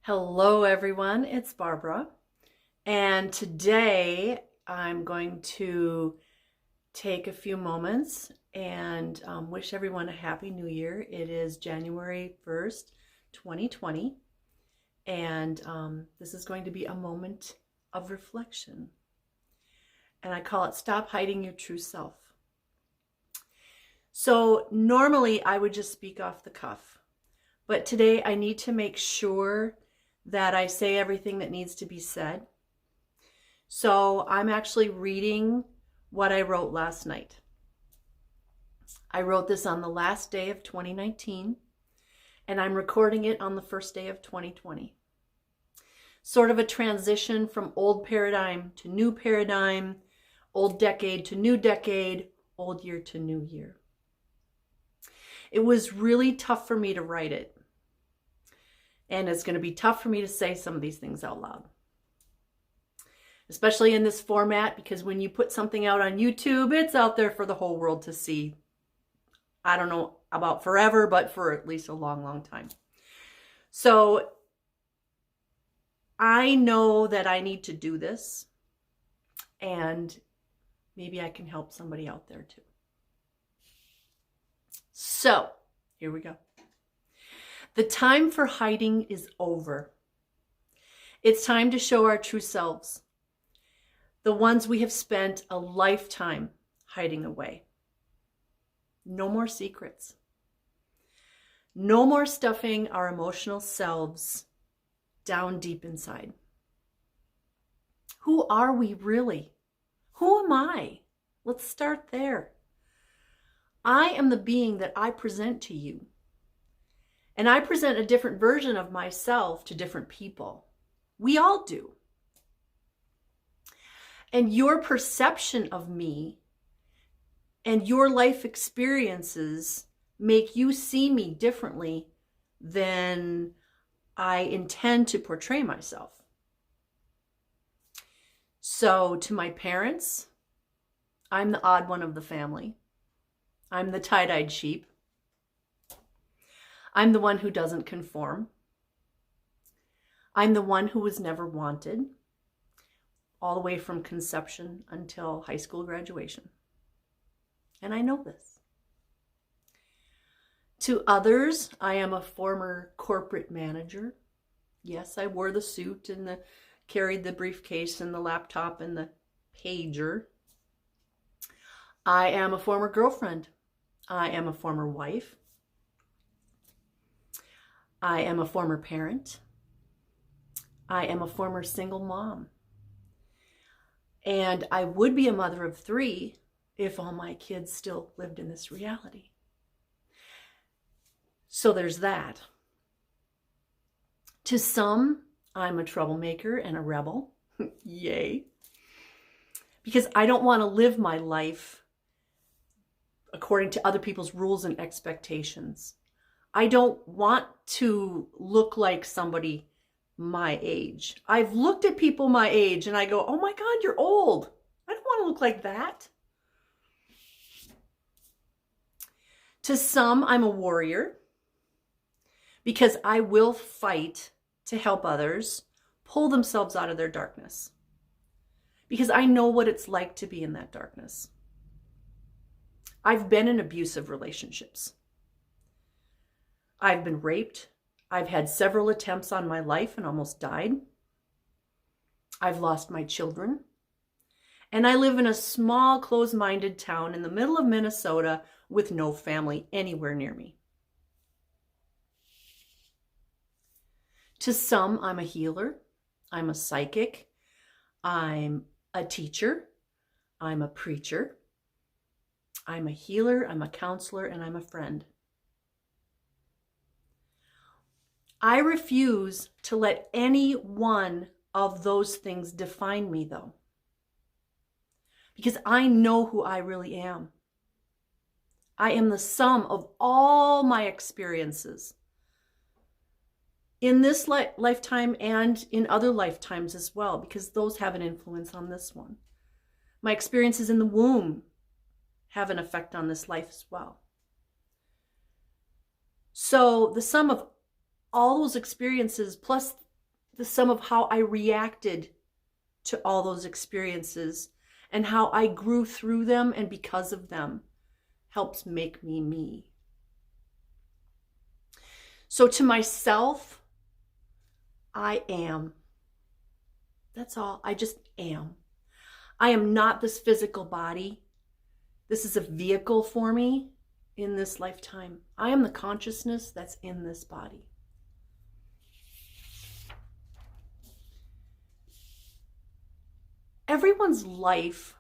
Hello everyone, it's Barbara, and today I'm going to take a few moments and wish everyone a happy new year. It is January 1st, 2020, and this is going to be a moment of reflection, and I call it Stop Hiding Your True Self. So normally I would just speak off the cuff, but today I need to make sure that I say everything that needs to be said. So I'm actually reading what I wrote last night. I wrote this on the last day of 2019, and I'm recording it on the first day of 2020. Sort of a transition from old paradigm to new paradigm, old decade to new decade, old year to new year. It was really tough for me to write it. And it's going to be tough for me to say some of these things out loud. Especially in this format, because when you put something out on YouTube, it's out there for the whole world to see. I don't know about forever, but for at least a long, long time. So I know that I need to do this, and maybe I can help somebody out there too. So here we go. The time for hiding is over. It's time to show our true selves, the ones we have spent a lifetime hiding away. No more secrets. No more stuffing our emotional selves down deep inside. Who are we really? Who am I? Let's start there. I am the being that I present to you. And I present a different version of myself to different people. We all do. And your perception of me and your life experiences make you see me differently than I intend to portray myself. So to my parents, I'm the odd one of the family. I'm the tie-dyed sheep. I'm the one who doesn't conform. I'm the one who was never wanted, all the way from conception until high school graduation. And I know this. To others, I am a former corporate manager. Yes, I wore the suit and carried the briefcase and the laptop and the pager. I am a former girlfriend. I am a former wife. I am a former parent. I am a former single mom. And I would be a mother of 3 if all my kids still lived in this reality. So there's that. To some, I'm a troublemaker and a rebel. Yay. Because I don't want to live my life according to other people's rules and expectations. I don't want to look like somebody my age. I've looked at people my age and I go, oh my God, you're old. I don't want to look like that. To some, I'm a warrior because I will fight to help others pull themselves out of their darkness. Because I know what it's like to be in that darkness. I've been in abusive relationships. I've been raped. I've had several attempts on my life and almost died. I've lost my children. And I live in a small, closed-minded town in the middle of Minnesota with no family anywhere near me. To some, I'm a healer. I'm a psychic. I'm a teacher. I'm a preacher. I'm a healer. I'm a counselor. And I'm a friend. I refuse to let any one of those things define me, though, because I know who I really am. I am the sum of all my experiences in this lifetime and in other lifetimes as well, because those have an influence on this one. My experiences in the womb have an effect on this life as well. So the sum of all those experiences plus the sum of how I reacted to all those experiences and how I grew through them and because of them helps make me me. So to myself, I am. That's all. I just am. I am not this physical body. This is a vehicle for me in this lifetime. I am the consciousness that's in this body. Everyone's life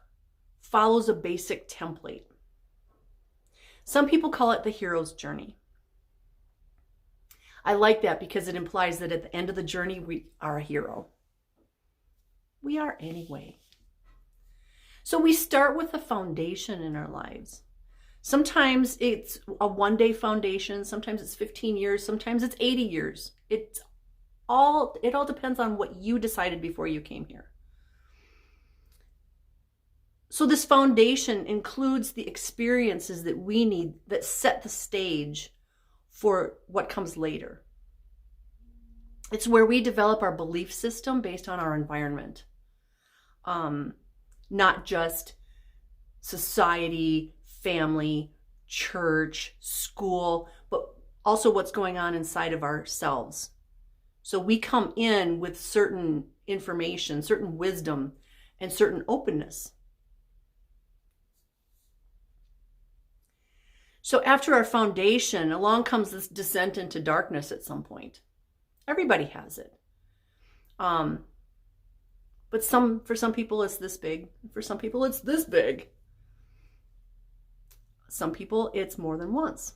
follows a basic template. Some people call it the hero's journey. I like that because it implies that at the end of the journey, we are a hero. We are anyway. So we start with a foundation in our lives. Sometimes it's a one-day foundation. Sometimes it's 15 years. Sometimes it's 80 years. It all depends on what you decided before you came here. So this foundation includes the experiences that we need that set the stage for what comes later. It's where we develop our belief system based on our environment. Not just society, family, church, school, but also what's going on inside of ourselves. So we come in with certain information, certain wisdom, and certain openness. So after our foundation, along comes this descent into darkness at some point. Everybody has it. But for some people it's this big. For some people it's this big. Some people it's more than once.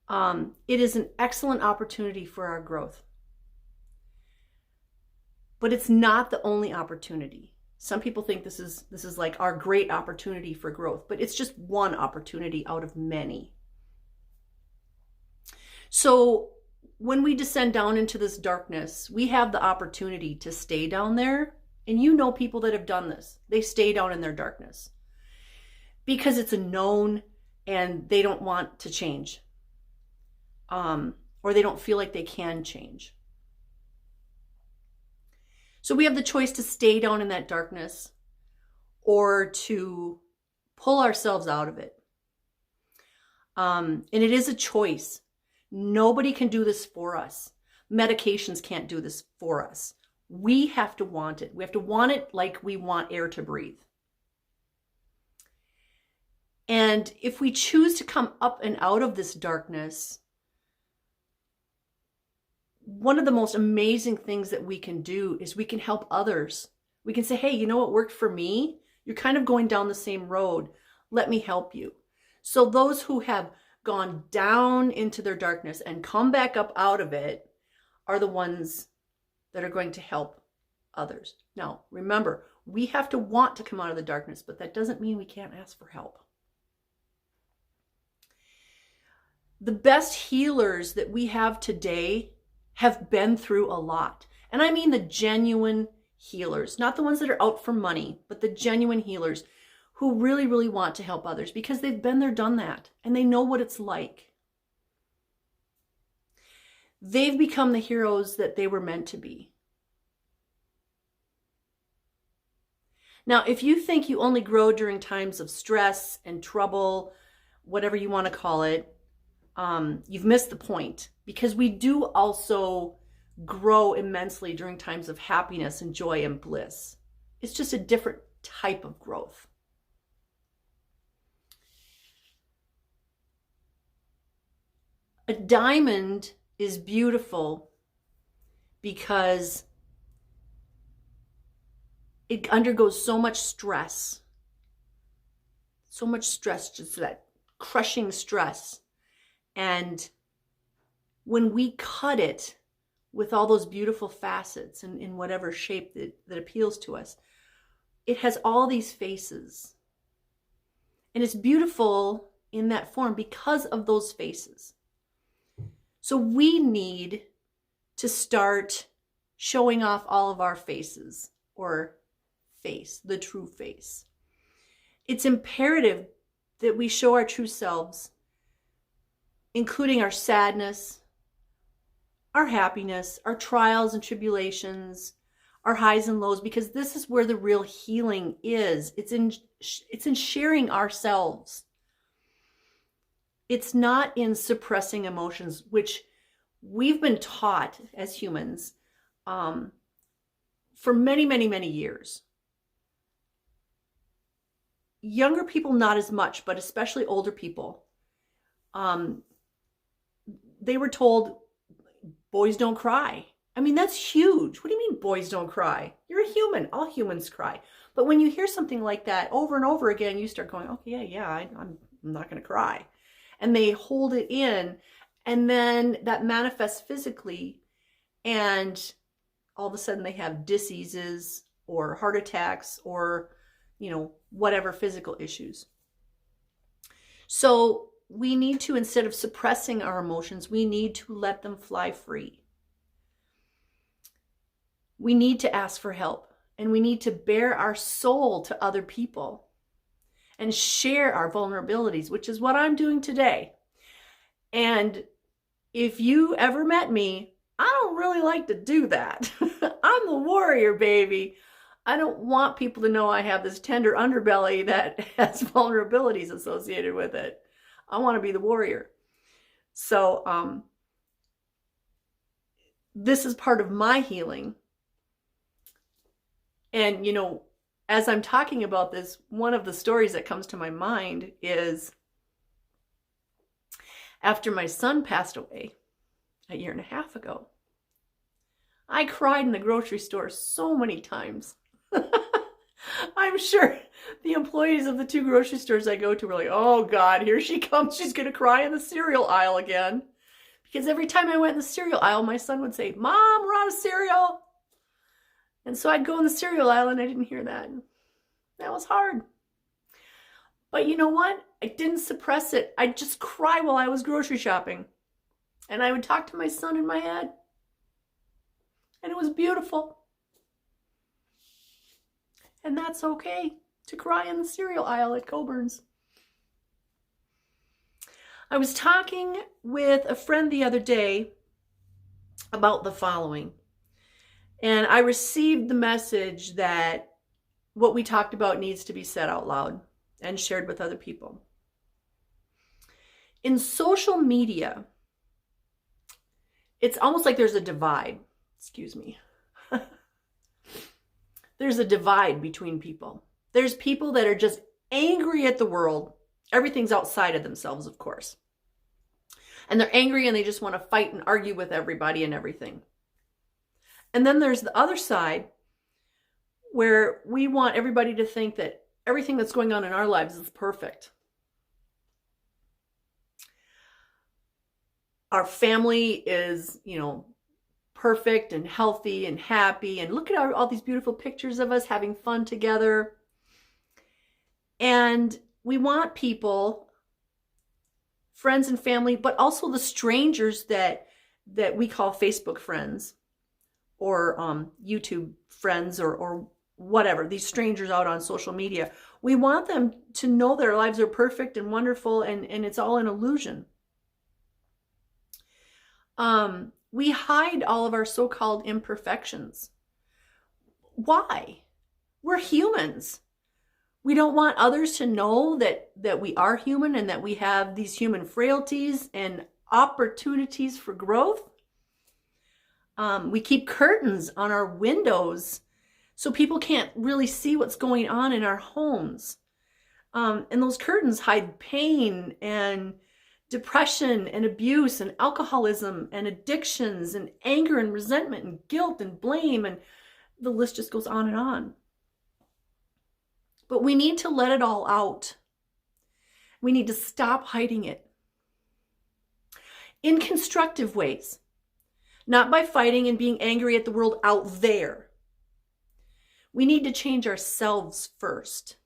It is an excellent opportunity for our growth. But it's not the only opportunity. Some people think this is like our great opportunity for growth, but it's just one opportunity out of many. So when we descend down into this darkness, we have the opportunity to stay down there. And you know people that have done this. They stay down in their darkness because it's a known and they don't want to change. Or they don't feel like they can change. So we have the choice to stay down in that darkness or to pull ourselves out of it. And it is a choice. Nobody can do this for us. Medications can't do this for us. We have to want it. We have to want it like we want air to breathe. And if we choose to come up and out of this darkness, one of the most amazing things that we can do is we can help others. We can say, hey, you know what worked for me? You're kind of going down the same road. Let me help you. So those who have gone down into their darkness and come back up out of it are the ones that are going to help others. Now, remember, we have to want to come out of the darkness, but that doesn't mean we can't ask for help. The best healers that we have today have been through a lot. And I mean the genuine healers, not the ones that are out for money, but the genuine healers who really, really want to help others because they've been there, done that, and they know what it's like. They've become the heroes that they were meant to be. Now, if you think you only grow during times of stress and trouble, whatever you want to call it, you've missed the point, because we do also grow immensely during times of happiness and joy and bliss. It's just a different type of growth. A diamond is beautiful because it undergoes so much stress, just that crushing stress. And when we cut it with all those beautiful facets and in whatever shape that appeals to us, it has all these faces. And it's beautiful in that form because of those faces. So we need to start showing off all of our faces, or face, the true face. It's imperative that we show our true selves, including our sadness, our happiness, our trials and tribulations, our highs and lows, because this is where the real healing is. It's in sharing ourselves. It's not in suppressing emotions, which we've been taught as humans for many, many, many years. Younger people, not as much, but especially older people, they were told, boys don't cry. I mean, that's huge. What do you mean boys don't cry? You're a human. All humans cry. But when you hear something like that over and over again, you start going, okay, yeah, I'm not going to cry. And they hold it in, and then that manifests physically, and all of a sudden they have diseases or heart attacks or, whatever physical issues. So we need to, instead of suppressing our emotions, we need to let them fly free. We need to ask for help, and we need to bare our soul to other people and share our vulnerabilities, which is what I'm doing today. And if you ever met me, I don't really like to do that. I'm the warrior, baby. I don't want people to know I have this tender underbelly that has vulnerabilities associated with it. I want to be the warrior. So this is part of my healing. And, as I'm talking about this, one of the stories that comes to my mind is after my son passed away a year and a half ago. I cried in the grocery store so many times. I'm sure the employees of the 2 grocery stores I go to were like, oh God, here she comes. She's going to cry in the cereal aisle again. Because every time I went in the cereal aisle, my son would say, Mom, we're out of cereal. And so I'd go in the cereal aisle and I didn't hear that. That was hard. But you know what? I didn't suppress it. I'd just cry while I was grocery shopping. And I would talk to my son in my head. And it was beautiful. And that's okay to cry in the cereal aisle at Coburn's. I was talking with a friend the other day about the following. And I received the message that what we talked about needs to be said out loud and shared with other people. In social media, it's almost like there's a divide. Excuse me. There's a divide between people. There's people that are just angry at the world. Everything's outside of themselves, of course. And they're angry and they just want to fight and argue with everybody and everything. And then there's the other side where we want everybody to think that everything that's going on in our lives is perfect. Our family is, perfect and healthy and happy. And look at all these beautiful pictures of us having fun together. And we want people, friends and family, but also the strangers that we call Facebook friends or YouTube friends or whatever, these strangers out on social media. We want them to know their lives are perfect and wonderful and it's all an illusion. We hide all of our so-called imperfections. Why? We're humans. We don't want others to know that we are human and that we have these human frailties and opportunities for growth. We keep curtains on our windows so people can't really see what's going on in our homes. And those curtains hide pain and depression and abuse and alcoholism and addictions and anger and resentment and guilt and blame, and the list just goes on and on. But we need to let it all out. We need to stop hiding it in constructive ways, not by fighting and being angry at the world out there. We need to change ourselves first,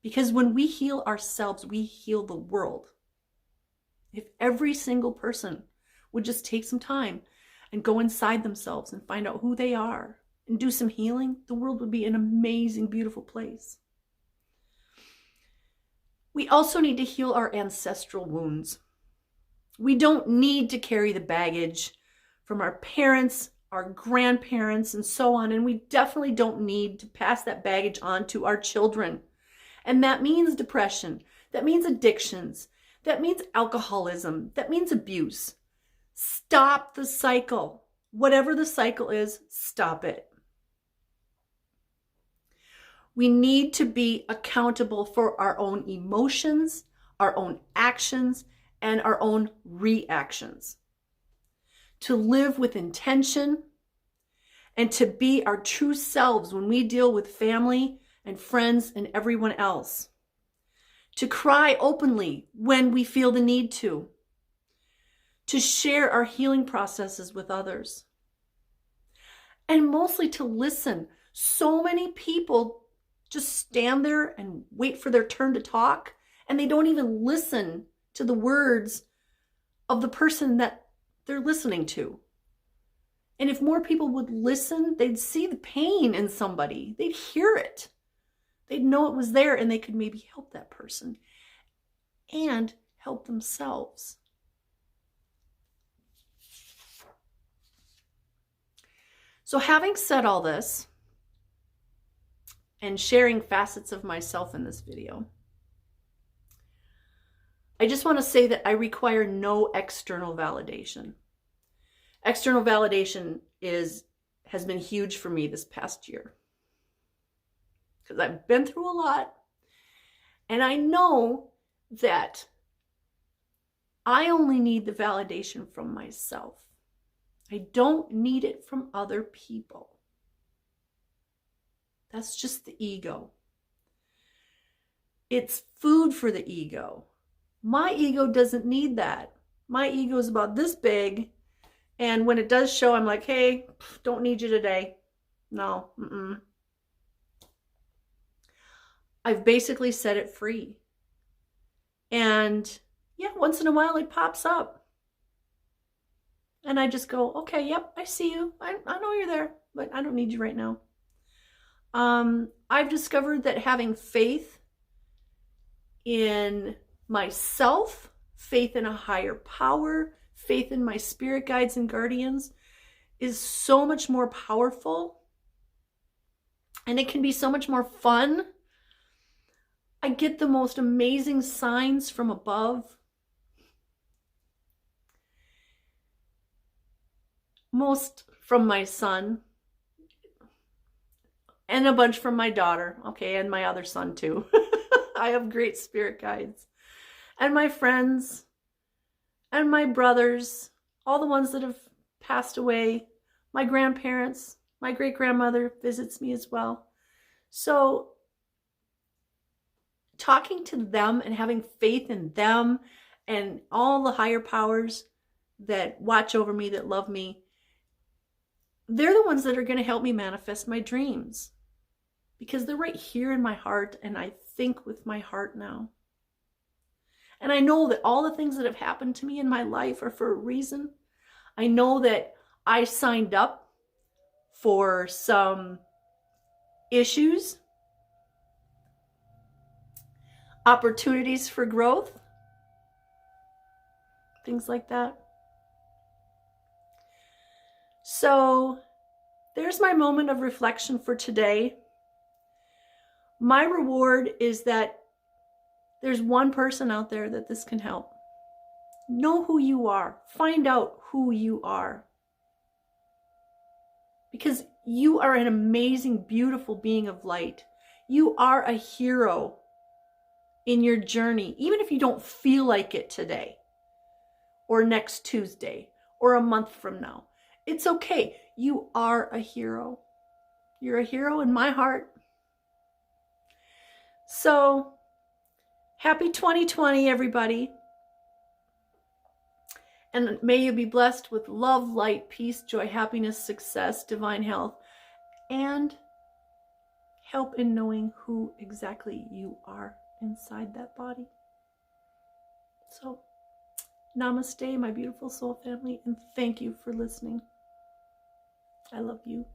because when we heal ourselves, we heal the world. If every single person would just take some time and go inside themselves and find out who they are and do some healing, the world would be an amazing, beautiful place. We also need to heal our ancestral wounds. We don't need to carry the baggage from our parents, our grandparents, and so on. And we definitely don't need to pass that baggage on to our children. And that means depression. That means addictions. That means alcoholism. That means abuse. Stop the cycle. Whatever the cycle is, stop it. We need to be accountable for our own emotions, our own actions, and our own reactions. To live with intention and to be our true selves when we deal with family and friends and everyone else. To cry openly when we feel the need to. To share our healing processes with others. And mostly to listen. So many people just stand there and wait for their turn to talk, and they don't even listen to the words of the person that they're listening to. And if more people would listen, they'd see the pain in somebody. They'd hear it. They'd know it was there, and they could maybe help that person and help themselves. So having said all this, and sharing facets of myself in this video, I just want to say that I require no external validation. External validation has been huge for me this past year, because I've been through a lot, and I know that I only need the validation from myself. I don't need it from other people. That's just the ego. It's food for the ego. My ego doesn't need that. My ego is about this big, and when it does show, I'm like, hey, don't need you today. No, I've basically set it free. And yeah, once in a while it pops up. And I just go, okay, yep, I see you. I know you're there, but I don't need you right now. I've discovered that having faith in myself, faith in a higher power, faith in my spirit guides and guardians is so much more powerful, and it can be so much more fun. I get the most amazing signs from above. Most from my son, and a bunch from my daughter, okay, and my other son too. I have great spirit guides. And my friends, and my brothers, all the ones that have passed away, my grandparents, my great-grandmother visits me as well. So talking to them and having faith in them and all the higher powers that watch over me, that love me, they're the ones that are going to help me manifest my dreams, because they're right here in my heart, and I think with my heart now. And I know that all the things that have happened to me in my life are for a reason. I know that I signed up for some issues, opportunities for growth, things like that. So there's my moment of reflection for today. My reward is that there's one person out there that this can help. Know who you are. Find out who you are. Because you are an amazing, beautiful being of light. You are a hero in your journey, even if you don't feel like it today, or next Tuesday, or a month from now. It's okay. You are a hero. You're a hero in my heart. So, happy 2020, everybody. And may you be blessed with love, light, peace, joy, happiness, success, divine health, and help in knowing who exactly you are inside that body. So, namaste, my beautiful soul family, and thank you for listening. I love you.